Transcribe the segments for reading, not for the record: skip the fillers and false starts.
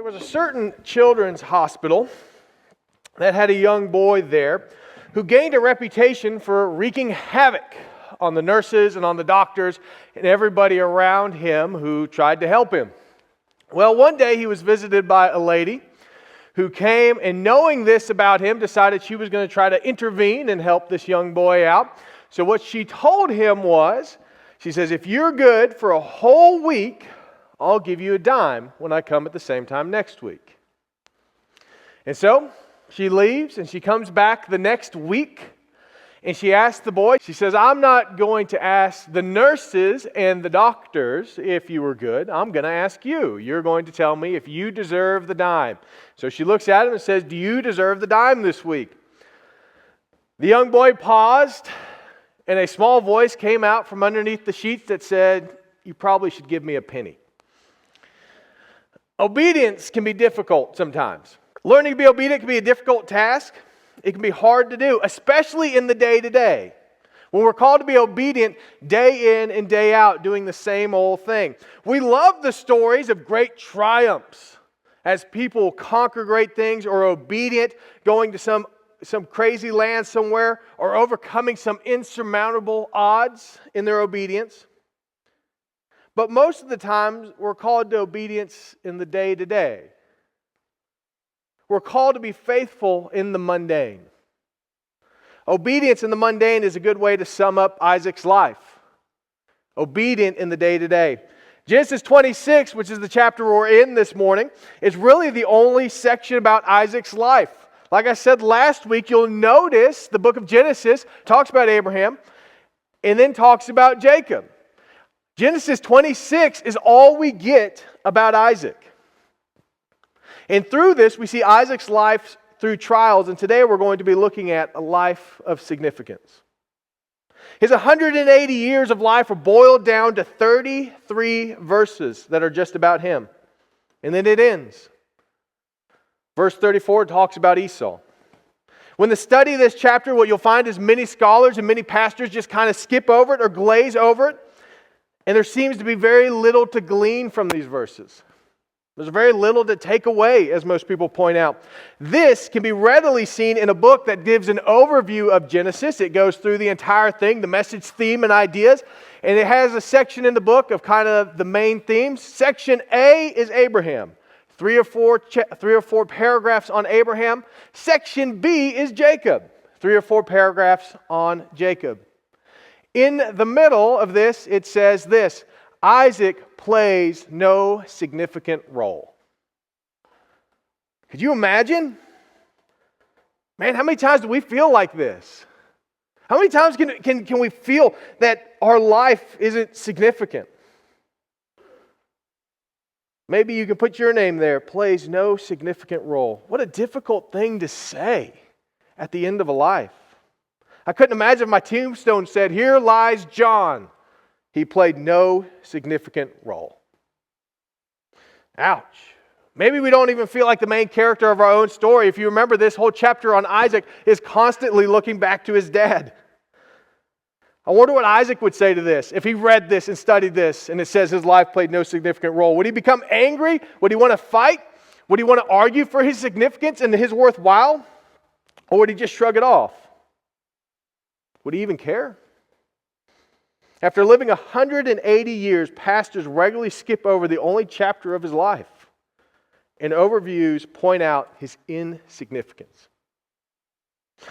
was a certain children's hospital that had a young boy there who gained a reputation for wreaking havoc on the nurses and on the doctors and everybody around him who tried to help him. Well, one day he was visited by a lady who came and, knowing this about him, decided she was going to try to intervene and help this young boy out. So what she told him was, she says, "If you're good for a whole week, I'll give you a dime when I come at the same time next week." And so she leaves and she comes back the next week and she asks the boy, she says, "I'm not going to ask the nurses and the doctors if you were good. I'm going to ask you. You're going to tell me if you deserve the dime." So she looks at him and says, "Do you deserve the dime this week?" The young boy paused and a small voice came out from underneath the sheets that said, "You probably should give me a penny." Obedience can be difficult sometimes. Learning to be obedient can be a difficult task. It can be hard to do, especially in the day-to-day. When we're called to be obedient day in and day out, doing the same old thing. We love the stories of great triumphs as people conquer great things or are obedient, going to some crazy land somewhere, or overcoming some insurmountable odds in their obedience. But most of the times, we're called to obedience in the day-to-day. We're called to be faithful in the mundane. Obedience in the mundane is a good way to sum up Isaac's life. Obedient in the day-to-day. Genesis 26, which is the chapter we're in this morning, is really the only section about Isaac's life. Like I said last week, you'll notice the book of Genesis talks about Abraham and then talks about Jacob. Genesis 26 is all we get about Isaac. And through this, we see Isaac's life through trials, and today we're going to be looking at a life of significance. His 180 years of life are boiled down to 33 verses that are just about him. And then it ends. Verse 34 talks about Esau. When the study of this chapter, what you'll find is many scholars and many pastors just kind of skip over it or glaze over it. And there seems to be very little to glean from these verses. There's very little to take away, as most people point out. This can be readily seen in a book that gives an overview of Genesis. It goes through the entire thing, the message, theme, and ideas. And it has a section in the book of kind of the main themes. Section A is Abraham. Three or four paragraphs on Abraham. Section B is Jacob. 3 or 4 paragraphs on Jacob. In the middle of this, it says this: Isaac plays no significant role. Could you imagine? Man, how many times do we feel like this? How many times can we feel that our life isn't significant? Maybe you can put your name there, plays no significant role. What a difficult thing to say at the end of a life. I couldn't imagine if my tombstone said, "Here lies John. He played no significant role." Ouch. Maybe we don't even feel like the main character of our own story. If you remember, this whole chapter on Isaac is constantly looking back to his dad. I wonder what Isaac would say to this if he read this and studied this and it says his life played no significant role. Would he become angry? Would he want to fight? Would he want to argue for his significance and his worthwhile? Or would he just shrug it off? Would he even care? After living 180 years, pastors regularly skip over the only chapter of his life, and overviews point out his insignificance.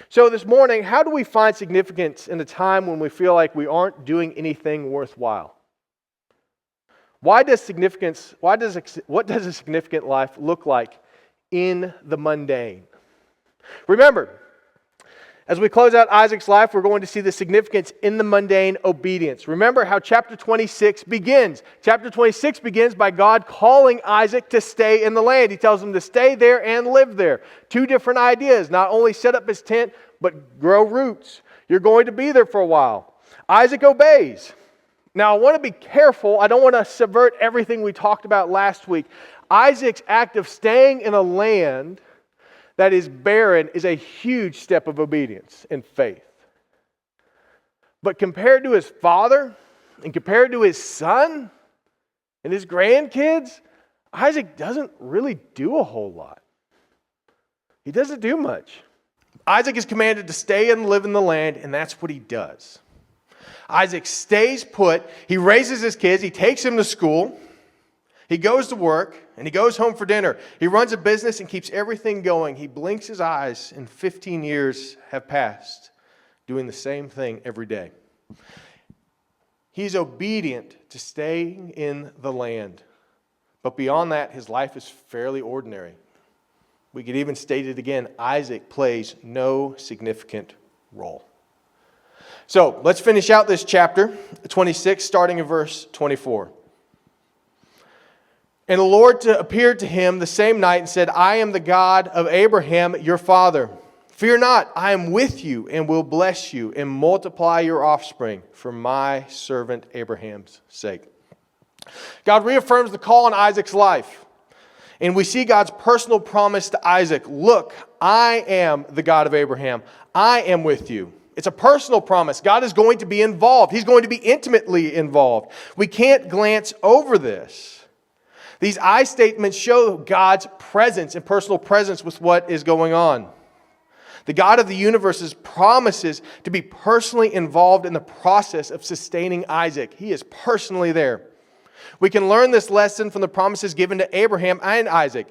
So this morning, how do we find significance in a time when we feel like we aren't doing anything worthwhile? What does a significant life look like in the mundane? Remember, as we close out Isaac's life, we're going to see the significance in the mundane obedience. Remember how chapter 26 begins. Chapter 26 begins by God calling Isaac to stay in the land. He tells him to stay there and live there. 2 different ideas. Not only set up his tent, but grow roots. You're going to be there for a while. Isaac obeys. Now, I want to be careful. I don't want to subvert everything we talked about last week. Isaac's act of staying in a land that is barren is a huge step of obedience and faith. But compared to his father and compared to his son and his grandkids, Isaac doesn't really do a whole lot. He doesn't do much. Isaac is commanded to stay and live in the land, and that's what he does. Isaac stays put. He raises his kids. He takes them to school. He goes to work, and he goes home for dinner. He runs a business and keeps everything going. He blinks his eyes, and 15 years have passed, doing the same thing every day. He's obedient to staying in the land. But beyond that, his life is fairly ordinary. We could even state it again, Isaac plays no significant role. So let's finish out this chapter 26, starting in verse 24. And the Lord appeared to him the same night and said, I am the God of Abraham, your father. Fear not, I am with you and will bless you and multiply your offspring for my servant Abraham's sake. God reaffirms the call on Isaac's life. And we see God's personal promise to Isaac. Look, I am the God of Abraham. I am with you. It's a personal promise. God is going to be involved. He's going to be intimately involved. We can't glance over this. These I statements show God's presence and personal presence with what is going on. The God of the universe promises to be personally involved in the process of sustaining Isaac. He is personally there. We can learn this lesson from the promises given to Abraham and Isaac.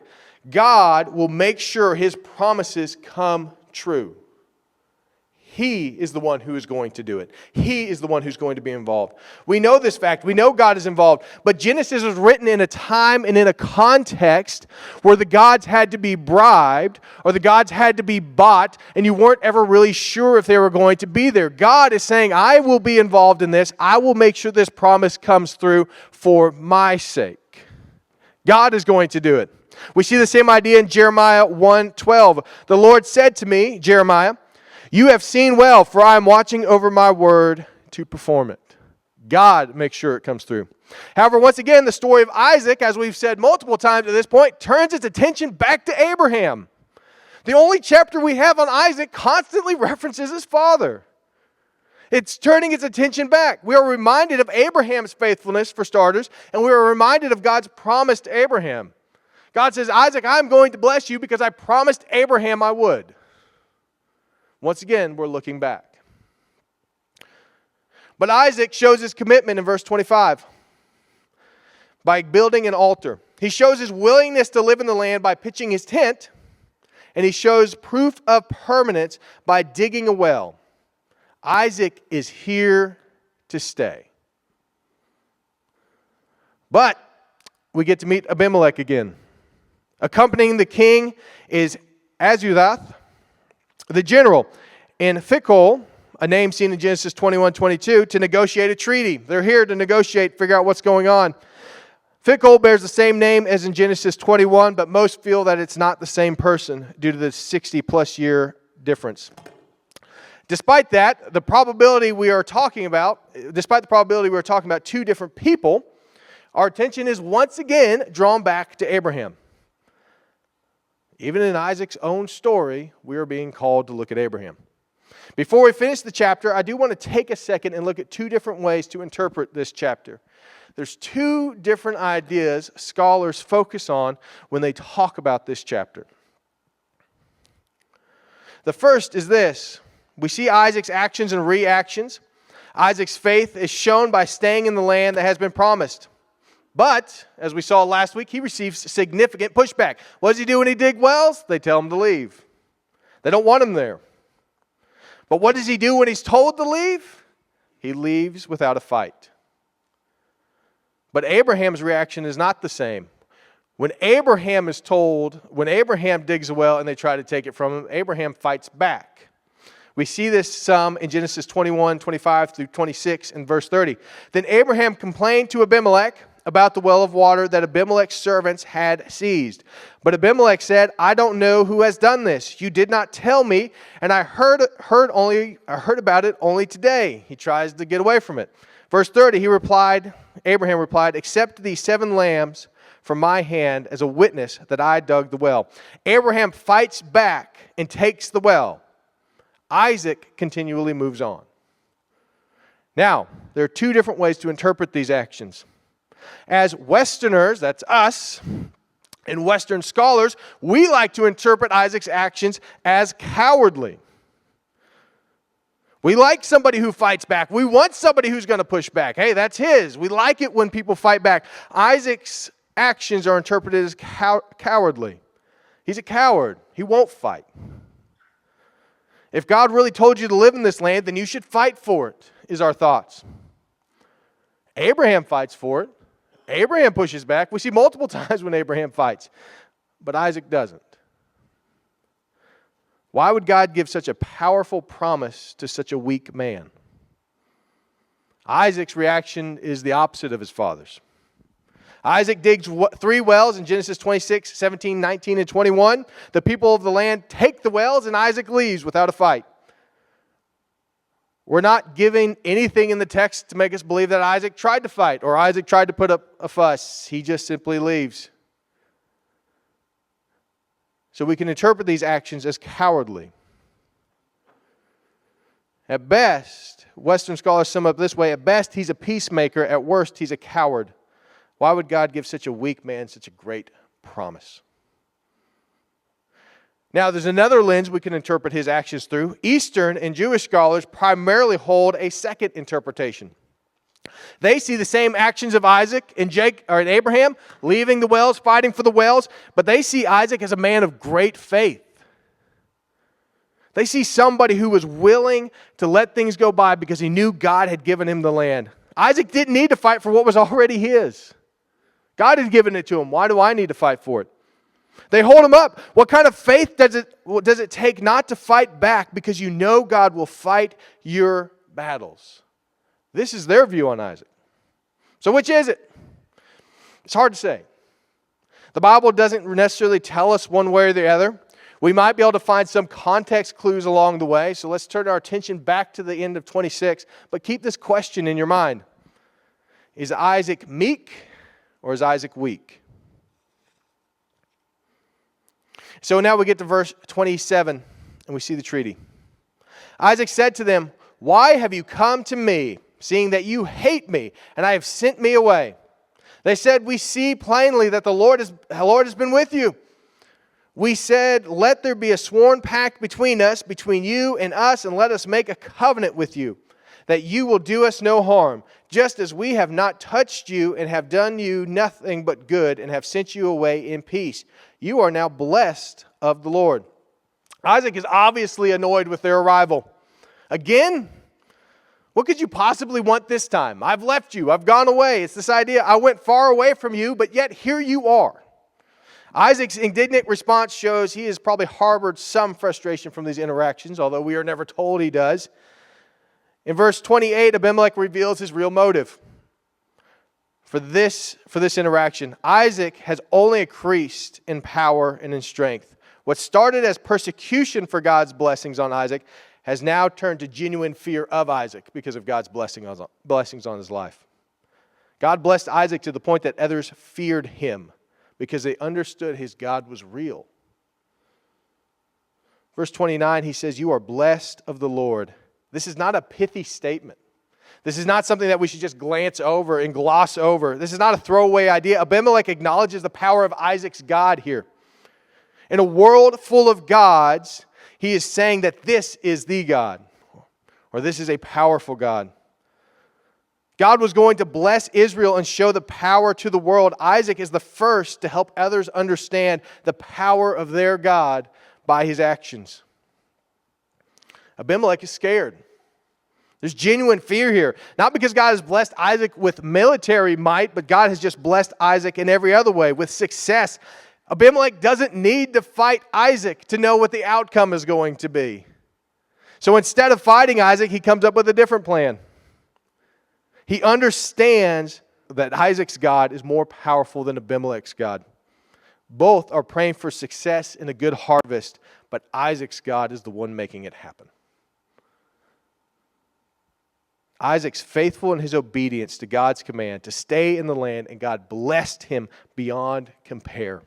God will make sure His promises come true. He is the one who is going to do it. He is the one who's going to be involved. We know this fact. We know God is involved. But Genesis was written in a time and in a context where the gods had to be bribed or the gods had to be bought, and you weren't ever really sure if they were going to be there. God is saying, I will be involved in this. I will make sure this promise comes through for my sake. God is going to do it. We see the same idea in Jeremiah 1:12. The Lord said to me, Jeremiah, you have seen well, for I am watching over my word to perform it. God makes sure it comes through. However, once again, the story of Isaac, as we've said multiple times at this point, turns its attention back to Abraham. The only chapter we have on Isaac constantly references his father. It's turning its attention back. We are reminded of Abraham's faithfulness, for starters, and we are reminded of God's promise to Abraham. God says, Isaac, I'm going to bless you because I promised Abraham I would. Once again, we're looking back. But Isaac shows his commitment in verse 25 by building an altar. He shows his willingness to live in the land by pitching his tent, and he shows proof of permanence by digging a well. Isaac is here to stay. But we get to meet Abimelech again. Accompanying the king is Azudath, the general, and Phicol, a name seen in Genesis 21:22, to negotiate a treaty. They're here to negotiate, figure out what's going on. Phicol bears the same name as in Genesis 21, but most feel that it's not the same person due to the 60-plus year difference. Despite the probability we are talking about two different people, our attention is once again drawn back to Abraham. Even in Isaac's own story, we are being called to look at Abraham. Before we finish the chapter, I do want to take a second and look at two different ways to interpret this chapter. There's two different ideas scholars focus on when they talk about this chapter. The first is this. We see Isaac's actions and reactions. Isaac's faith is shown by staying in the land that has been promised. But, as we saw last week, he receives significant pushback. What does he do when he digs wells? They tell him to leave. They don't want him there. But what does he do when he's told to leave? He leaves without a fight. But Abraham's reaction is not the same. When Abraham digs a well and they try to take it from him, Abraham fights back. We see this some in Genesis 21:25 through 26 and verse 30. Then Abraham complained to Abimelech about the well of water that Abimelech's servants had seized. But Abimelech said, I don't know who has done this. You did not tell me, and I heard about it only today. He tries to get away from it. Verse 30, Abraham replied, accept these 7 lambs from my hand as a witness that I dug the well. Abraham fights back and takes the well. Isaac continually moves on. Now, there are two different ways to interpret these actions. As Westerners, that's us, And Western scholars, we like to interpret Isaac's actions as cowardly. We like somebody who fights back. We want somebody who's going to push back. Hey, that's his. We like it when people fight back. Isaac's actions are interpreted as cowardly. He's a coward. He won't fight. If God really told you to live in this land, then you should fight for it, is our thoughts. Abraham fights for it. Abraham pushes back. We see multiple times when Abraham fights, but Isaac doesn't. Why would God give such a powerful promise to such a weak man? Isaac's reaction is the opposite of his father's. Isaac digs 3 wells in Genesis 26, 17, 19, and 21. The people of the land take the wells, and Isaac leaves without a fight. We're not giving anything in the text to make us believe that Isaac tried to fight or Isaac tried to put up a fuss. He just simply leaves. So we can interpret these actions as cowardly. At best, Western scholars sum up this way: at best, he's a peacemaker. At worst, he's a coward. Why would God give such a weak man such a great promise? Now, there's another lens we can interpret his actions through. Eastern and Jewish scholars primarily hold a second interpretation. They see the same actions of Isaac and Abraham, leaving the wells, fighting for the wells, but they see Isaac as a man of great faith. They see somebody who was willing to let things go by because he knew God had given him the land. Isaac didn't need to fight for what was already his. God had given it to him. Why do I need to fight for it? They hold him up. What kind of faith does it take not to fight back because you know God will fight your battles? This is their view on Isaac. So which is it? It's hard to say. The Bible doesn't necessarily tell us one way or the other. We might be able to find some context clues along the way. So let's turn our attention back to the end of 26. But keep this question in your mind. Is Isaac meek or is Isaac weak? So now we get to verse 27 and we see the treaty. Isaac said to them, "Why have you come to me, seeing that you hate me, and I have sent me away?" They said, "We see plainly that the Lord has been with you." We said, "Let there be a sworn pact between us, between you and us, and let us make a covenant with you, that you will do us no harm, just as we have not touched you and have done you nothing but good and have sent you away in peace. You are now blessed of the Lord." Isaac is obviously annoyed with their arrival. Again? What could you possibly want this time? I've left you. I've gone away. It's this idea, I went far away from you, but yet here you are. Isaac's indignant response shows he has probably harbored some frustration from these interactions, although we are never told he does. In verse 28, Abimelech reveals his real motive for this interaction. Isaac has only increased in power and in strength. What started as persecution for God's blessings on Isaac has now turned to genuine fear of Isaac because of God's blessings on his life. God blessed Isaac to the point that others feared him because they understood his God was real. Verse 29, he says, "You are blessed of the Lord." This is not a pithy statement. This is not something that we should just glance over and gloss over. This is not a throwaway idea. Abimelech acknowledges the power of Isaac's God here. In a world full of gods, he is saying that this is the God, or this is a powerful God. God was going to bless Israel and show the power to the world. Isaac is the first to help others understand the power of their God by his actions. Abimelech is scared. There's genuine fear here. Not because God has blessed Isaac with military might, but God has just blessed Isaac in every other way, with success. Abimelech doesn't need to fight Isaac to know what the outcome is going to be. So instead of fighting Isaac, he comes up with a different plan. He understands that Isaac's God is more powerful than Abimelech's God. Both are praying for success and a good harvest, but Isaac's God is the one making it happen. Isaac's faithful in his obedience to God's command to stay in the land, and God blessed him beyond compare.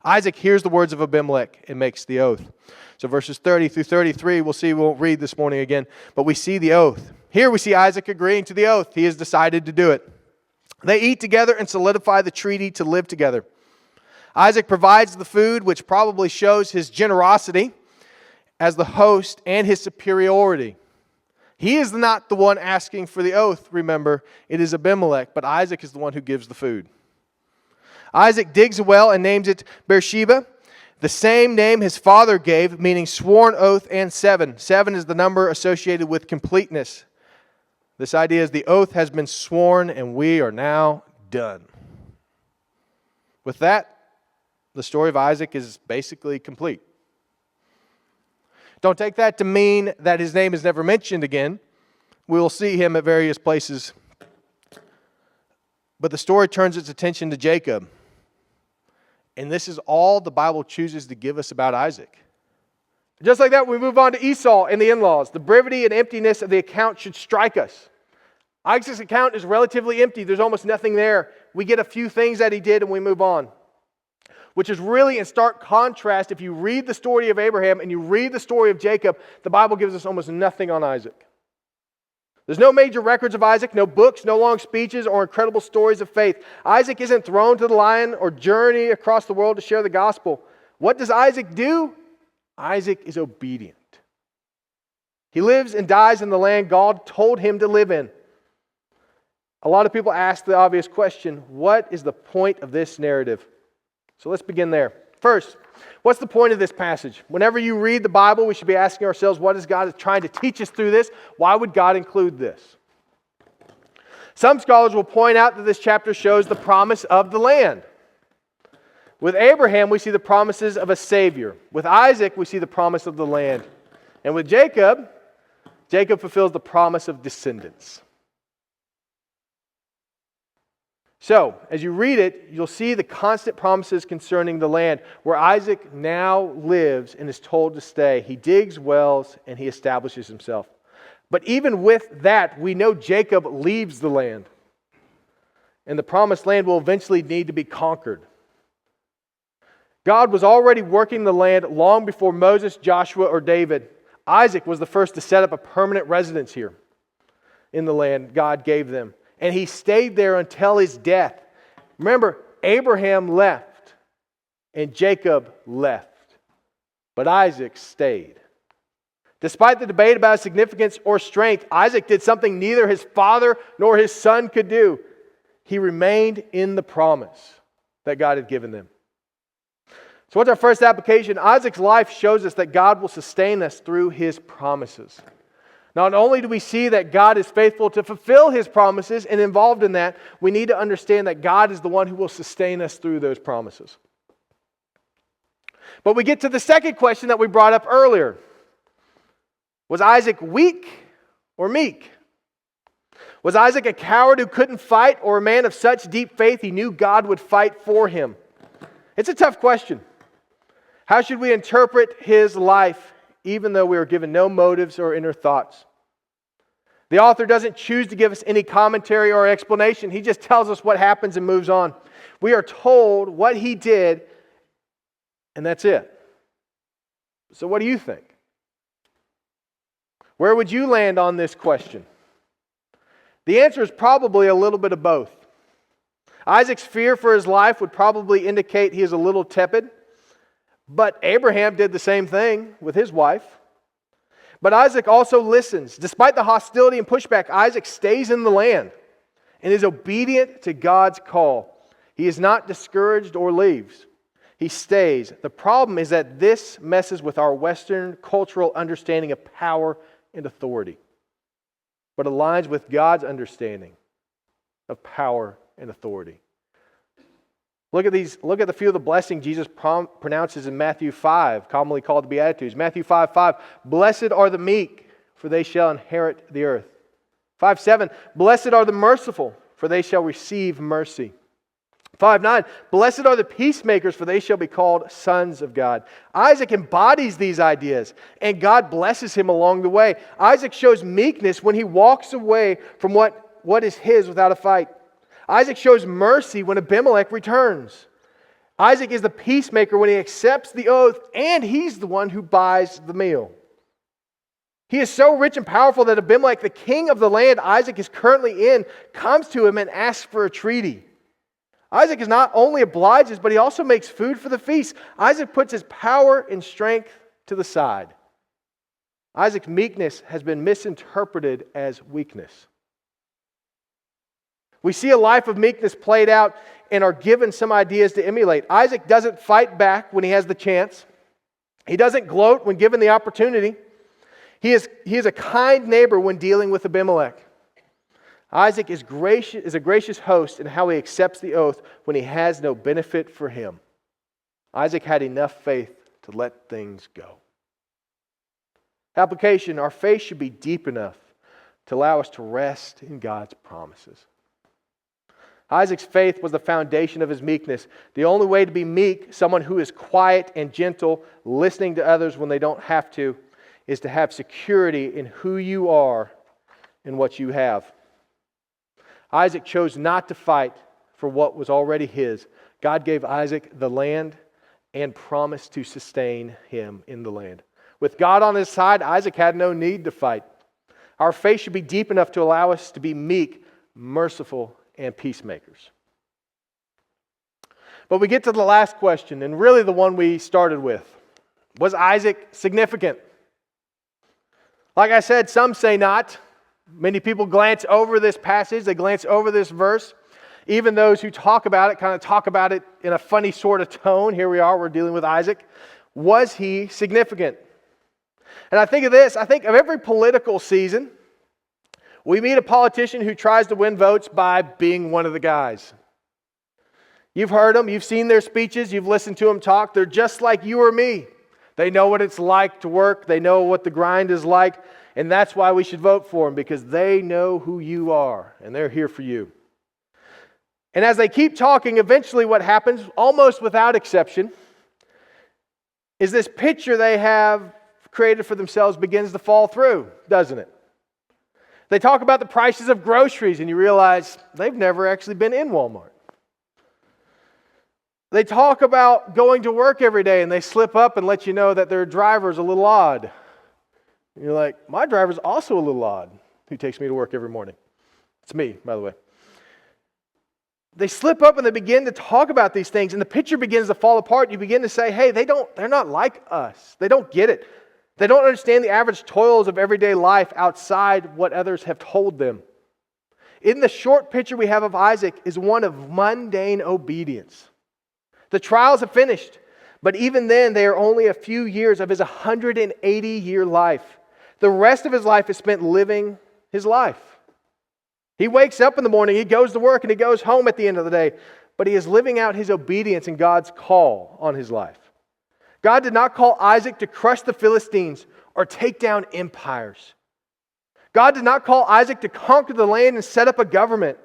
Isaac hears the words of Abimelech and makes the oath. So verses 30 through 33, we won't read this morning again, but we see the oath. Here we see Isaac agreeing to the oath. He has decided to do it. They eat together and solidify the treaty to live together. Isaac provides the food, which probably shows his generosity as the host and his superiority. He is not the one asking for the oath, remember. It is Abimelech, but Isaac is the one who gives the food. Isaac digs a well and names it Beersheba, the same name his father gave, meaning sworn oath and seven. 7 is the number associated with completeness. This idea is the oath has been sworn and we are now done. With that, the story of Isaac is basically complete. Don't take that to mean that his name is never mentioned again. We will see him at various places. But the story turns its attention to Jacob. And this is all the Bible chooses to give us about Isaac. Just like that, we move on to Esau and the in-laws. The brevity and emptiness of the account should strike us. Isaac's account is relatively empty. There's almost nothing there. We get a few things that he did and we move on. Which is really in stark contrast. If you read the story of Abraham and you read the story of Jacob, the Bible gives us almost nothing on Isaac. There's no major records of Isaac, no books, no long speeches, or incredible stories of faith. Isaac isn't thrown to the lion or journey across the world to share the gospel. What does Isaac do? Isaac is obedient. He lives and dies in the land God told him to live in. A lot of people ask the obvious question, what is the point of this narrative? So let's begin there. First, what's the point of this passage? Whenever you read the Bible, we should be asking ourselves, what is God trying to teach us through this? Why would God include this? Some scholars will point out that this chapter shows the promise of the land. With Abraham, we see the promises of a Savior. With Isaac, we see the promise of the land. And with Jacob, Jacob fulfills the promise of descendants. So, as you read it, you'll see the constant promises concerning the land, where Isaac now lives and is told to stay. He digs wells and he establishes himself. But even with that, we know Jacob leaves the land. And the promised land will eventually need to be conquered. God was already working the land long before Moses, Joshua, or David. Isaac was the first to set up a permanent residence here in the land God gave them. And he stayed there until his death. Remember, Abraham left and Jacob left. But Isaac stayed. Despite the debate about his significance or strength, Isaac did something neither his father nor his son could do. He remained in the promise that God had given them. So what's our first application? Isaac's life shows us that God will sustain us through his promises. Not only do we see that God is faithful to fulfill his promises and involved in that, we need to understand that God is the one who will sustain us through those promises. But we get to the second question that we brought up earlier. Was Isaac weak or meek? Was Isaac a coward who couldn't fight, or a man of such deep faith he knew God would fight for him? It's a tough question. How should we interpret his life, even though we are given no motives or inner thoughts? The author doesn't choose to give us any commentary or explanation. He just tells us what happens and moves on. We are told what he did, and that's it. So what do you think? Where would you land on this question? The answer is probably a little bit of both. Isaac's fear for his life would probably indicate he is a little tepid. But Abraham did the same thing with his wife. But Isaac also listens. Despite the hostility and pushback, Isaac stays in the land and is obedient to God's call. He is not discouraged or leaves. He stays. The problem is that this messes with our Western cultural understanding of power and authority, but aligns with God's understanding of power and authority. Look at the few of the blessings Jesus pronounces in Matthew 5, commonly called the Beatitudes. Matthew 5:5, blessed are the meek, for they shall inherit the earth. 5:7, blessed are the merciful, for they shall receive mercy. 5:9, blessed are the peacemakers, for they shall be called sons of God. Isaac embodies these ideas, and God blesses him along the way. Isaac shows meekness when he walks away from what is his without a fight. Isaac shows mercy when Abimelech returns. Isaac is the peacemaker when he accepts the oath, and he's the one who buys the meal. He is so rich and powerful that Abimelech, the king of the land Isaac is currently in, comes to him and asks for a treaty. Isaac is not only obliges, but he also makes food for the feast. Isaac puts his power and strength to the side. Isaac's meekness has been misinterpreted as weakness. We see a life of meekness played out and are given some ideas to emulate. Isaac doesn't fight back when he has the chance. He doesn't gloat when given the opportunity. He is a kind neighbor when dealing with Abimelech. Isaac is a gracious host in how he accepts the oath when he has no benefit for him. Isaac had enough faith to let things go. Application: our faith should be deep enough to allow us to rest in God's promises. Isaac's faith was the foundation of his meekness. The only way to be meek, someone who is quiet and gentle, listening to others when they don't have to, is to have security in who you are and what you have. Isaac chose not to fight for what was already his. God gave Isaac the land and promised to sustain him in the land. With God on his side, Isaac had no need to fight. Our faith should be deep enough to allow us to be meek, merciful, and peacemakers. But we get to the last question, and really the one we started with. Was Isaac significant? Like I said, some say not. Many people glance over this passage, they glance over this verse. Even those who talk about it kind of talk about it in a funny sort of tone. Here we are, we're dealing with Isaac. Was he significant? And I think of this, I think of every political season, we meet a politician who tries to win votes by being one of the guys. You've heard them, you've seen their speeches, you've listened to them talk. They're just like you or me. They know what it's like to work, they know what the grind is like, and that's why we should vote for them, because they know who you are, and they're here for you. And as they keep talking, eventually what happens, almost without exception, is this picture they have created for themselves begins to fall through, doesn't it? They talk about the prices of groceries, and you realize they've never actually been in Walmart. They talk about going to work every day, and they slip up and let you know that their driver's a little odd. And you're like, my driver's also a little odd, who takes me to work every morning. It's me, by the way. They slip up and they begin to talk about these things, and the picture begins to fall apart. You begin to say, hey, they're not like us. They don't get it. They don't understand the average toils of everyday life outside what others have told them. In the short picture we have of Isaac is one of mundane obedience. The trials have finished, but even then they are only a few years of his 180-year life. The rest of his life is spent living his life. He wakes up in the morning, he goes to work, and he goes home at the end of the day, but he is living out his obedience in God's call on his life. God did not call Isaac to crush the Philistines or take down empires. God did not call Isaac to conquer the land and set up a government.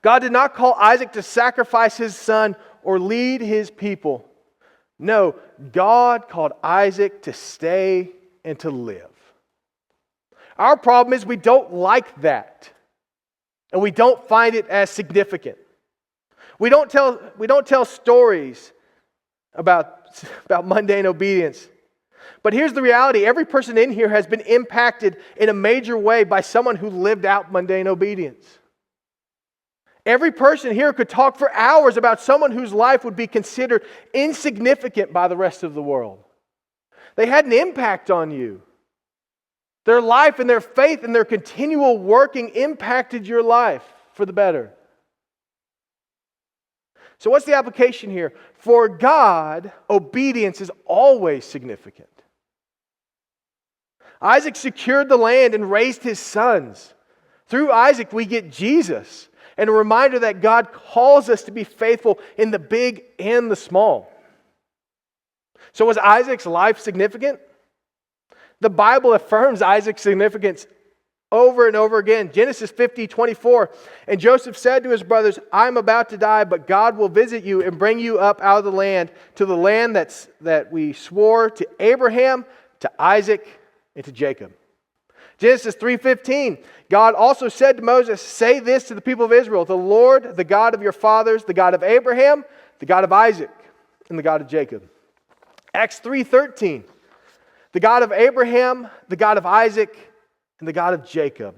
God did not call Isaac to sacrifice his son or lead his people. No, God called Isaac to stay and to live. Our problem is we don't like that, and we don't find it as significant. We don't tell stories about mundane obedience. But here's the reality. Every person in here has been impacted in a major way by someone who lived out mundane obedience. Every person here could talk for hours about someone whose life would be considered insignificant by the rest of the world. They had an impact on you. Their life and their faith and their continual working impacted your life for the better. So what's the application here? For God, obedience is always significant. Isaac secured the land and raised his sons. Through Isaac, we get Jesus, and a reminder that God calls us to be faithful in the big and the small. So was Isaac's life significant? The Bible affirms Isaac's significance over and over again. Genesis 50:24. And Joseph said to his brothers, I'm about to die, but God will visit you and bring you up out of the land to the land that we swore to Abraham, to Isaac, and to Jacob. Genesis 3:15. God also said to Moses, say this to the people of Israel, the Lord, the God of your fathers, the God of Abraham, the God of Isaac, and the God of Jacob. Acts 3:13. The God of Abraham, the God of Isaac, and the God of Jacob,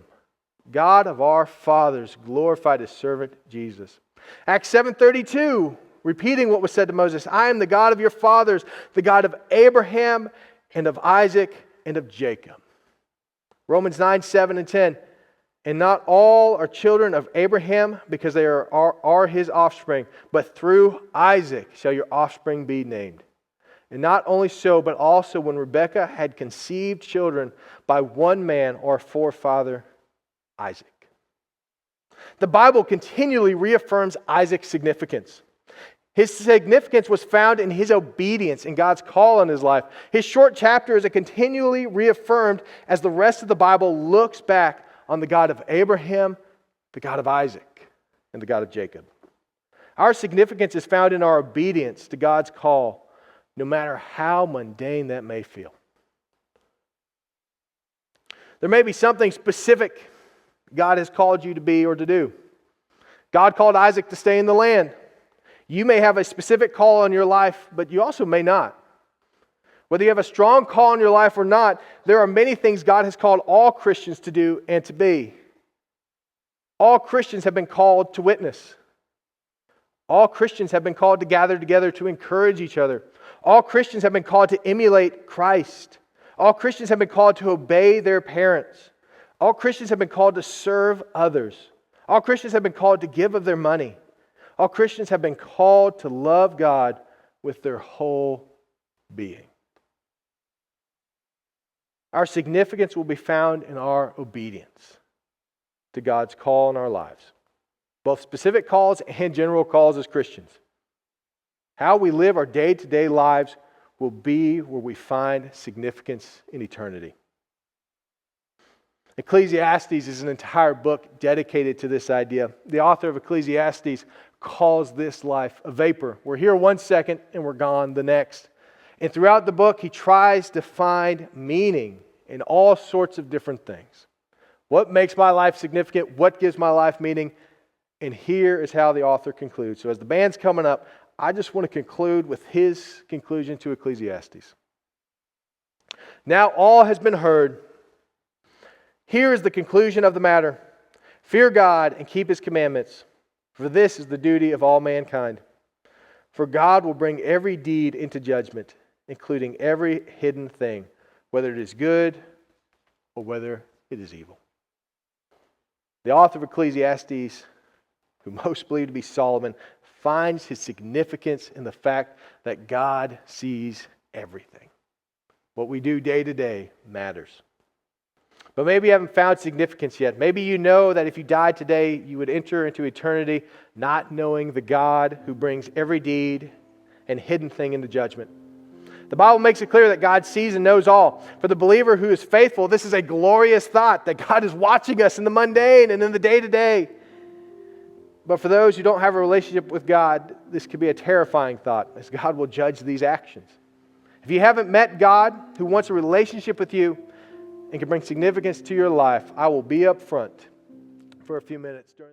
God of our fathers, glorified His servant Jesus. Acts 7:32, repeating what was said to Moses, I am the God of your fathers, the God of Abraham and of Isaac and of Jacob. Romans 9:7 and 10, and not all are children of Abraham because they are his offspring, but through Isaac shall your offspring be named. And not only so, but also when Rebekah had conceived children by one man, our forefather Isaac. The Bible continually reaffirms Isaac's significance. His significance was found in his obedience and God's call on his life. His short chapter is continually reaffirmed as the rest of the Bible looks back on the God of Abraham, the God of Isaac, and the God of Jacob. Our significance is found in our obedience to God's call, no matter how mundane that may feel. There may be something specific God has called you to be or to do. God called Isaac to stay in the land. You may have a specific call on your life, but you also may not. Whether you have a strong call on your life or not, there are many things God has called all Christians to do and to be. All Christians have been called to witness. All Christians have been called to gather together to encourage each other. All Christians have been called to emulate Christ. All Christians have been called to obey their parents. All Christians have been called to serve others. All Christians have been called to give of their money. All Christians have been called to love God with their whole being. Our significance will be found in our obedience to God's call in our lives, both specific calls and general calls as Christians. How we live our day-to-day lives will be where we find significance in eternity. Ecclesiastes is an entire book dedicated to this idea. The author of Ecclesiastes calls this life a vapor. We're here 1 second and we're gone the next. And throughout the book, he tries to find meaning in all sorts of different things. What makes my life significant? What gives my life meaning? And here is how the author concludes. So as the band's coming up, I just want to conclude with his conclusion to Ecclesiastes. Now all has been heard. Here is the conclusion of the matter. Fear God and keep His commandments, for this is the duty of all mankind. For God will bring every deed into judgment, including every hidden thing, whether it is good or whether it is evil. The author of Ecclesiastes, who most believe to be Solomon, finds his significance in the fact that God sees everything. What we do day to day matters. But maybe you haven't found significance yet. Maybe you know that if you died today, you would enter into eternity not knowing the God who brings every deed and hidden thing into judgment. The Bible makes it clear that God sees and knows all. For the believer who is faithful, this is a glorious thought that God is watching us in the mundane and in the day-to-day. But for those who don't have a relationship with God, this could be a terrifying thought, as God will judge these actions. If you haven't met God, who wants a relationship with you and can bring significance to your life, I will be up front for a few minutes during